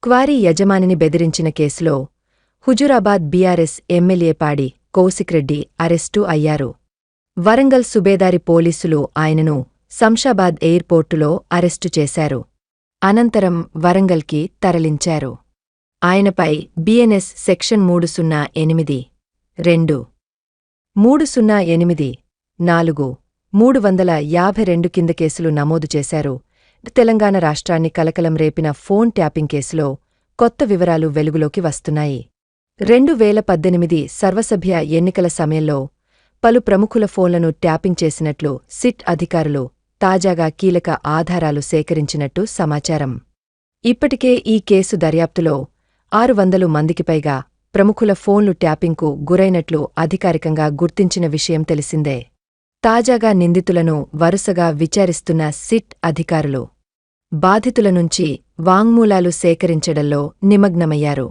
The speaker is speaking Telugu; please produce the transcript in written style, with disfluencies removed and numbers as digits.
క్వారీ యజమానిని బెదిరించిన కేసులో హుజూరాబాద్ బీఆర్ఎస్ ఎమ్మెల్యే పాడి కౌశిక్రెడ్డి అరెస్టు అయ్యారు. వరంగల్ సుబేదారి పోలీసులు ఆయనను శంషాబాద్ ఎయిర్పోర్టులో అరెస్టు చేశారు. అనంతరం వరంగల్కి తరలించారు. ఆయనపై బీఎన్ఎస్ సెక్షన్ 308, 2, 308, 4, 352 కింద కేసులు నమోదు చేశారు. తెలంగాణ రాష్ట్రాన్ని కలకలం రేపిన ఫోన్ ట్యాపింగ్ కేసులో కొత్త వివరాలు వెలుగులోకి వస్తున్నాయి. 2018 సర్వసభ్య ఎన్నికల సమయంలో పలు ప్రముఖుల ఫోన్లను ట్యాపింగ్ చేసినట్లు సిట్ అధికారులు తాజాగా కీలక ఆధారాలు సేకరించినట్టు సమాచారం. ఇప్పటికే ఈ కేసు దర్యాప్తులో 600 మందికి పైగా ప్రముఖుల ఫోన్లు ట్యాపింగ్కు గురైనట్లు అధికారికంగా గుర్తించిన విషయం తెలిసిందే. తాజాగా నిందితులను వరుసగా విచారిస్తున్న సిట్ అధికారులు బాధితుల నుంచి వాంగ్మూలాలు సేకరించడంలో నిమగ్నమయ్యారు.